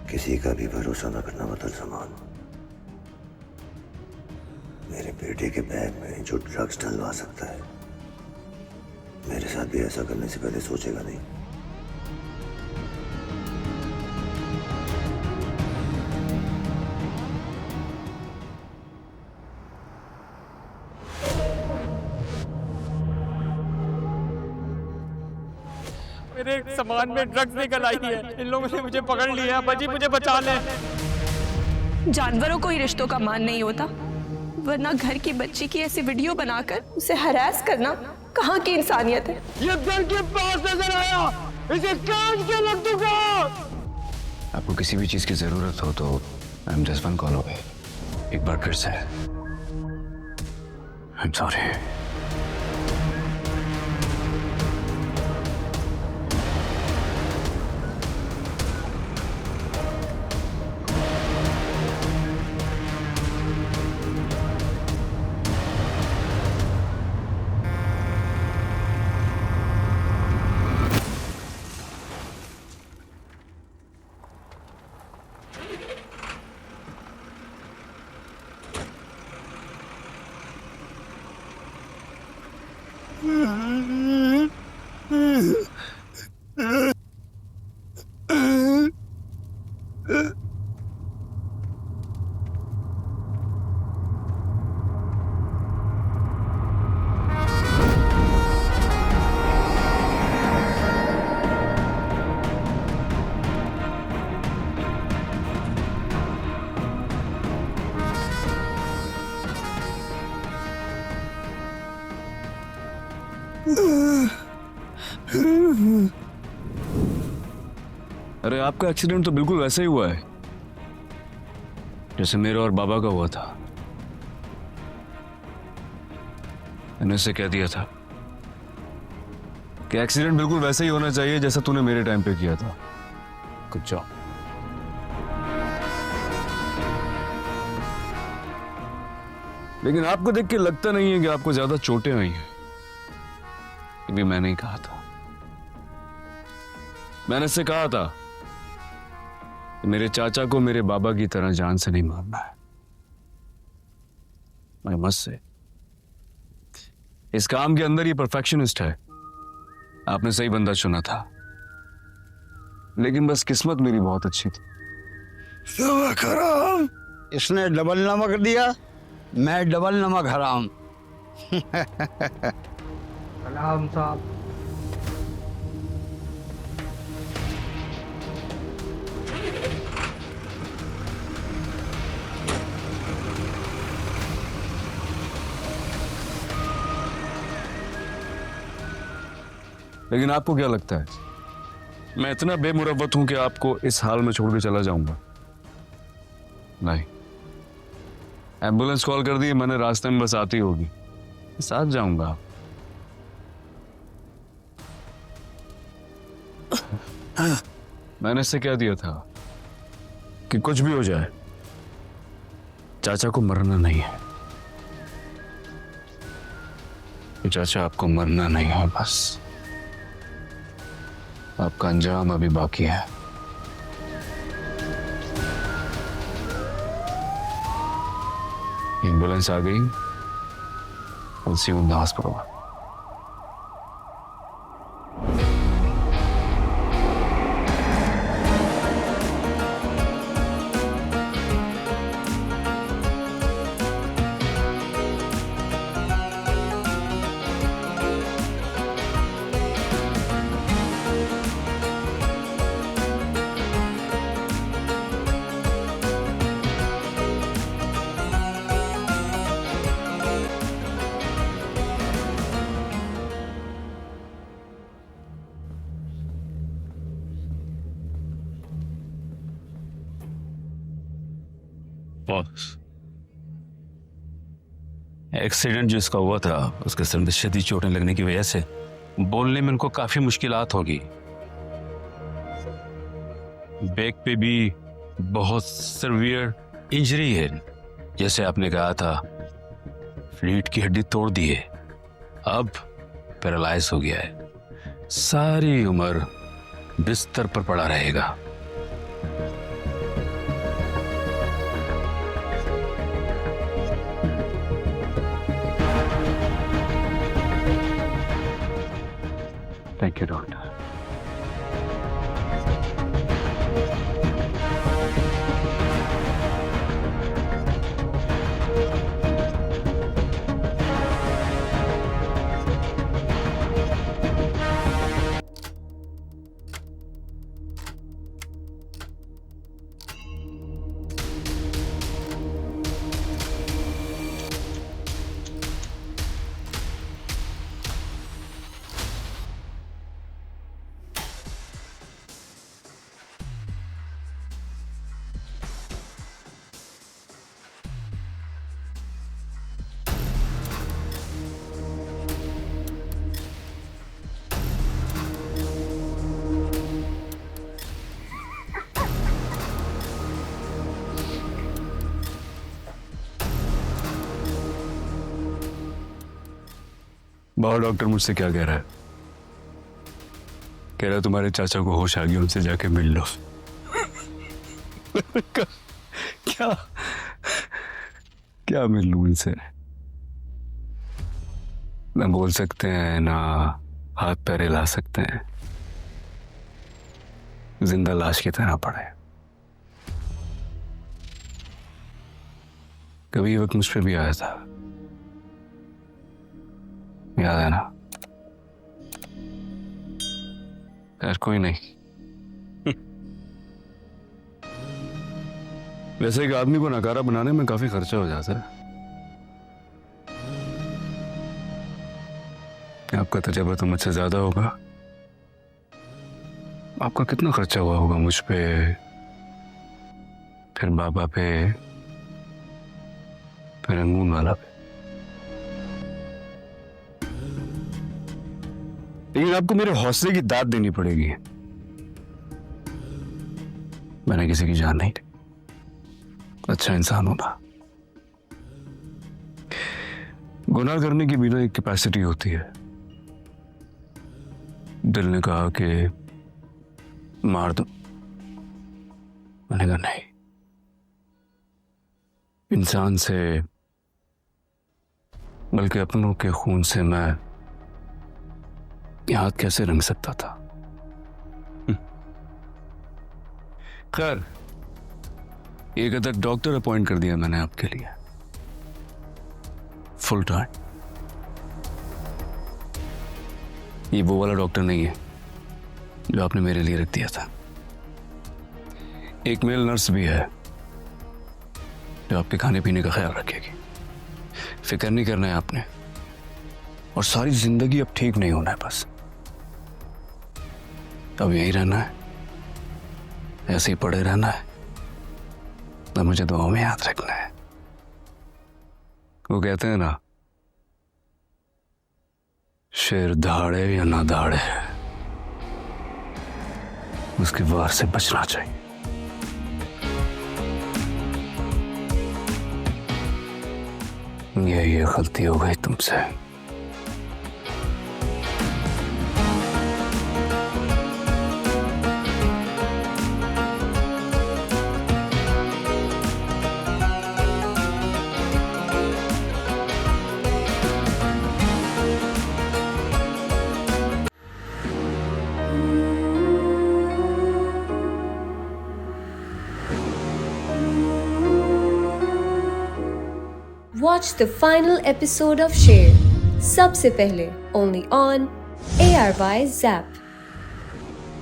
किसी का भी भरोसा न करना बदल समान। मेरे बेटे के बैग में जो ड्रग्स डलवा सकता है, मेरे साथ भी ऐसा करने से पहले सोचेगा नहीं। मेरे सामान में ड्रग्स निकल आई है। इन लोगों ने मुझे पकड़ लिया। बजी मुझे बचा ले। जानवरों को ही रिश्तों का मान नहीं होता, वरना घर की बच्ची की ऐसी वीडियो बनाकर उसे हरास करना कहाँ की इंसानियत है। ये घर के पास नजर आया, इसे काट के रख दूंगा। आपको किसी भी चीज की जरूरत हो तो I am just one call away. एक बार फिर से आई एम सॉरी। अरे आपका एक्सीडेंट तो बिल्कुल वैसा ही हुआ है जैसे मेरा और बाबा का हुआ था। मैंने उससे कह दिया था कि एक्सीडेंट बिल्कुल वैसा ही होना चाहिए जैसा तूने मेरे टाइम पे किया था। Good job. लेकिन आपको देख के लगता नहीं है कि आपको ज्यादा चोटें आई हैं। ये भी मैंने ही कहा था। मैंने इससे कहा था कि मेरे चाचा को मेरे बाबा की तरह जान से नहीं मारना है। मैं मस्त से इस काम के अंदर ही परफेक्शनिस्ट है। आपने सही बंदा चुना था, लेकिन बस किस्मत मेरी बहुत अच्छी थी। सबक हराम। इसने डबल नमक दिया, मैं डबल नमक हराम। सलाम साहब। लेकिन आपको क्या लगता है मैं इतना बेमुरव्वत हूं कि आपको इस हाल में छोड़ के चला जाऊंगा? नहीं। एम्बुलेंस कॉल कर दी मैंने, रास्ते में बस आती होगी, साथ जाऊंगा। मैंने इससे कह दिया था कि कुछ भी हो जाए चाचा को मरना नहीं है। चाचा आपको मरना नहीं है, बस आपका अंजाम अभी बाकी है। एम्बुलेंस आ गई। We'll see you in the hospital. Accident जिसका हुआ था उसके सर में शदीद चोटें लगने की वजह से बोलने में उनको काफी मुश्किलात होगी। बैक पे भी बहुत सीवियर इंजरी है। जैसे आपने कहा था रीढ़ की हड्डी तोड़ दी है, अब पैरालाइज हो गया है। सारी उम्र बिस्तर पर पड़ा रहेगा। Thank you doctor. Baba doctor मुझसे क्या कह रहा है? कह रहा है तुम्हारे चाचा को होश आ गया, उनसे जाके मिल लो। क्या क्या मिल लूं इनसे? ना बोल सकते हैं, ना हाथ पैर हिला सकते हैं, जिंदा लाश की तरह पड़े। कभी ये वक्त मुझ पे भी आया था, याद है ना? यार कोई नहीं। वैसे एक आदमी को नकारा बनाने में काफी खर्चा हो जाता है। आपका तजुर्बा तो मुझसे ज्यादा होगा। आपका कितना खर्चा हुआ होगा मुझ पे, फिर बाबा पे, फिर अंगून वाला पे। लेकिन आपको मेरे हौसले की दाद देनी पड़ेगी। मैंने किसी की जान नहीं ली। अच्छा इंसान होना। गुनाह करने की भी ना एक कैपेसिटी होती है। दिल ने कहा कि मार दो, मैंने कहा नहीं। इंसान से, बल्कि अपनों के खून से मैं हाथ कैसे रंग सकता था? खैर, एक अदर डॉक्टर अपॉइंट कर दिया मैंने आपके लिए, फुल टाइम। ये वो वाला डॉक्टर नहीं है जो आपने मेरे लिए रख दिया था। एक मेल नर्स भी है जो आपके खाने पीने का ख्याल रखेगी। फिक्र नहीं करना है आपने, और सारी जिंदगी अब ठीक नहीं होना है। बस अब यही रहना है, ऐसे ही पड़े रहना है, तो मुझे दुआओं में याद रखना है। वो कहते हैं ना, शेर दहाड़े या ना दहाड़े, उसके वार से बचना चाहिए। ये गलती हो गई तुमसे। Watch the final episode of Sher सबसे पहले only on ARY Zap।